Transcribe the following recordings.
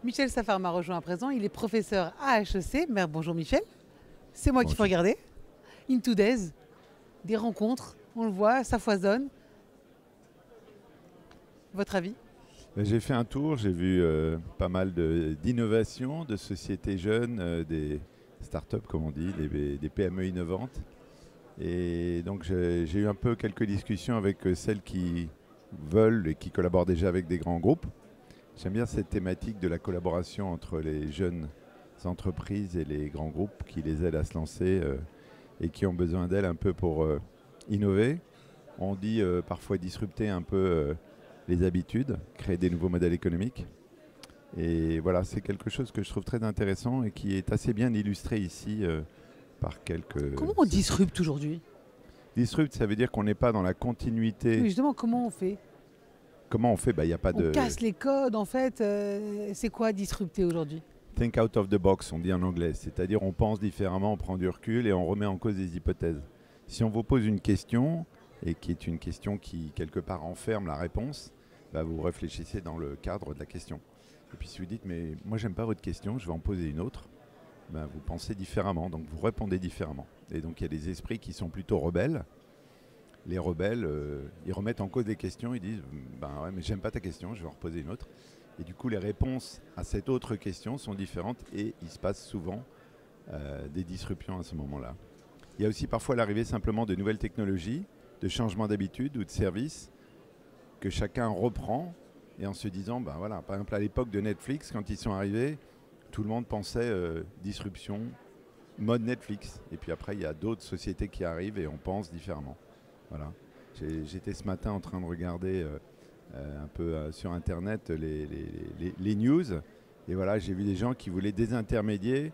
Michel Safar m'a rejoint à présent. Il est professeur à HEC. Bonjour Michel. C'est moi qu'il faut Bonjour. regarder. Into Days, des rencontres, on le voit, ça foisonne. Votre avis? J'ai fait un tour, j'ai vu pas mal d'innovations, de sociétés jeunes, des startups comme on dit, des PME innovantes. Et donc j'ai eu un peu quelques discussions avec celles qui veulent et qui collaborent déjà avec des grands groupes. J'aime bien cette thématique de la collaboration entre les jeunes entreprises et les grands groupes qui les aident à se lancer et qui ont besoin d'elles un peu pour innover. On dit parfois disrupter un peu les habitudes, créer des nouveaux modèles économiques. Et voilà, c'est quelque chose que je trouve très intéressant et qui est assez bien illustré ici par quelques... Comment on disrupte aujourd'hui? Disrupt, ça veut dire qu'on n'est pas dans la continuité. Oui, justement, comment on fait? Comment on fait? Il n'y a pas On de... casse les codes, en fait. C'est quoi disrupter aujourd'hui? Think out of the box, on dit en anglais. C'est-à-dire on pense différemment, on prend du recul et on remet en cause des hypothèses. Si on vous pose une question, et qui est une question qui, quelque part, enferme la réponse, vous réfléchissez dans le cadre de la question. Et puis si vous dites, mais moi j'aime pas votre question, je vais en poser une autre, vous pensez différemment, donc vous répondez différemment. Et donc il y a des esprits qui sont plutôt rebelles. Les rebelles, ils remettent en cause des questions, ils disent, ouais, mais j'aime pas ta question, je vais en reposer une autre. Et du coup, les réponses à cette autre question sont différentes et il se passe souvent des disruptions à ce moment-là. Il y a aussi parfois l'arrivée simplement de nouvelles technologies, de changements d'habitude ou de services que chacun reprend et en se disant, voilà, par exemple à l'époque de Netflix, quand ils sont arrivés, tout le monde pensait disruption, mode Netflix. Et puis après, il y a d'autres sociétés qui arrivent et on pense différemment. Voilà. J'étais ce matin en train de regarder un peu sur Internet les news. Et voilà, j'ai vu des gens qui voulaient désintermédier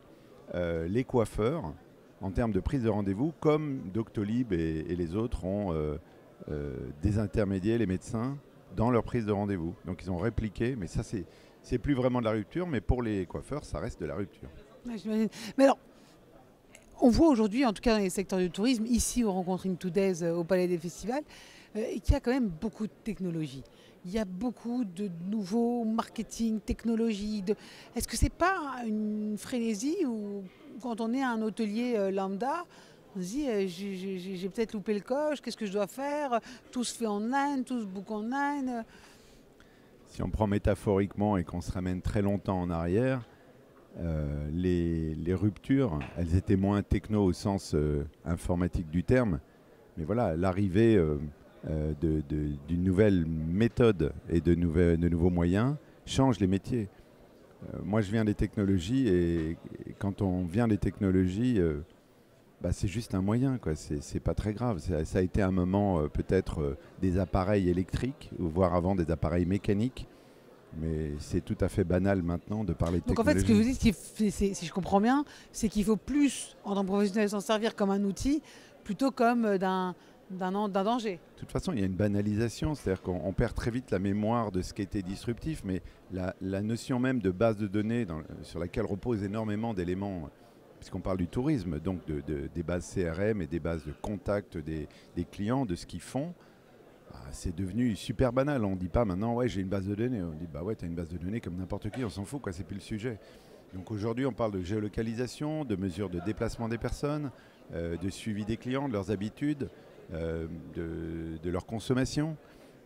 les coiffeurs en termes de prise de rendez-vous, comme Doctolib et les autres ont désintermédié les médecins dans leur prise de rendez-vous. Donc ils ont répliqué, mais ça c'est plus vraiment de la rupture, mais pour les coiffeurs, ça reste de la rupture. Ouais, j'imagine. Mais alors, on voit aujourd'hui, en tout cas dans les secteurs du tourisme, ici on rencontre Into Days au Palais des Festivals, qu'il y a quand même beaucoup de technologie. Il y a beaucoup de nouveaux marketing, technologie. Est-ce que c'est pas une frénésie où quand on est un hôtelier lambda, on se dit j'ai peut-être loupé le coche, qu'est-ce que je dois faire? Tout se fait online, tout se book online. Si on prend métaphoriquement et qu'on se ramène très longtemps en arrière, les ruptures, elles étaient moins techno au sens informatique du terme, mais voilà, l'arrivée d'une nouvelle méthode et de nouveaux moyens change les métiers. Moi, je viens des technologies et quand on vient des technologies, c'est juste un moyen, quoi. C'est pas très grave. Ça a été un moment peut-être des appareils électriques, voire avant des appareils mécaniques. Mais c'est tout à fait banal maintenant de parler de Donc en fait, technologie. ce que vous dites, si je comprends bien, c'est qu'il faut plus, en tant que professionnel, s'en servir comme un outil plutôt comme d'un danger. De toute façon, il y a une banalisation, c'est-à-dire qu'on perd très vite la mémoire de ce qui était disruptif, mais la notion même de base de données sur laquelle reposent énormément d'éléments, puisqu'on parle du tourisme, donc des bases CRM et des bases de contact des clients, de ce qu'ils font, c'est devenu super banal. On ne dit pas maintenant, ouais, j'ai une base de données. On dit, ouais, tu as une base de données comme n'importe qui, on s'en fout, quoi, c'est plus le sujet. Donc aujourd'hui, on parle de géolocalisation, de mesures de déplacement des personnes, de suivi des clients, de leurs habitudes, de leur consommation.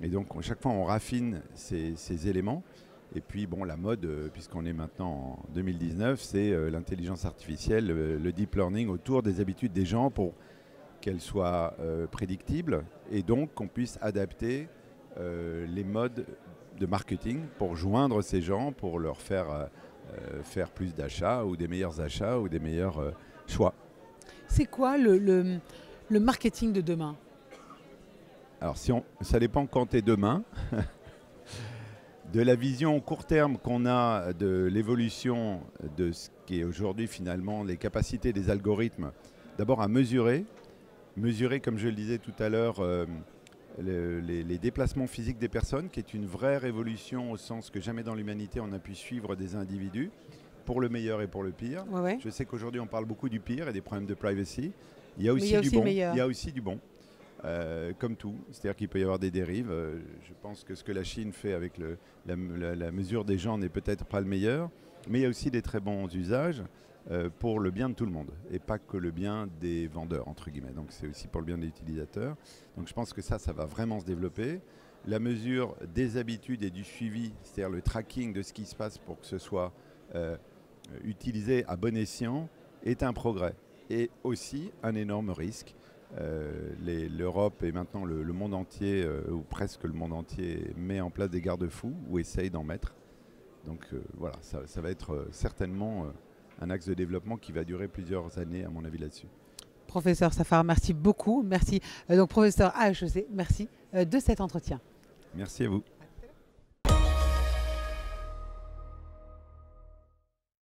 Et donc, chaque fois, on raffine ces éléments. Et puis, la mode, puisqu'on est maintenant en 2019, c'est l'intelligence artificielle, le deep learning autour des habitudes des gens pour qu'elles soient prédictibles et donc qu'on puisse adapter les modes de marketing pour joindre ces gens, pour leur faire plus d'achats ou des meilleurs choix. C'est quoi le marketing de demain? Alors, ça dépend quand tu es demain. De la vision court terme qu'on a de l'évolution de ce qui est aujourd'hui finalement les capacités des algorithmes, d'abord à mesurer, comme je le disais tout à l'heure, les déplacements physiques des personnes, qui est une vraie révolution au sens que jamais dans l'humanité on a pu suivre des individus, pour le meilleur et pour le pire. Ouais. Je sais qu'aujourd'hui on parle beaucoup du pire et des problèmes de privacy. Il y a aussi Mais il y a du aussi bon. meilleur. Il y a aussi du bon. comme tout. C'est-à-dire qu'il peut y avoir des dérives. Je pense que ce que la Chine fait avec la mesure des gens n'est peut-être pas le meilleur, mais il y a aussi des très bons usages pour le bien de tout le monde, et pas que le bien des vendeurs, entre guillemets. Donc c'est aussi pour le bien des utilisateurs. Donc je pense que ça va vraiment se développer. La mesure des habitudes et du suivi, c'est-à-dire le tracking de ce qui se passe pour que ce soit utilisé à bon escient, est un progrès. Et aussi un énorme risque. L'Europe et maintenant le monde entier, ou presque le monde entier, met en place des garde-fous ou essaye d'en mettre. Donc voilà, ça va être certainement un axe de développement qui va durer plusieurs années, à mon avis, là-dessus. Professeur Safar, merci beaucoup. Merci. Donc, professeur à HEC, merci de cet entretien. Merci à vous.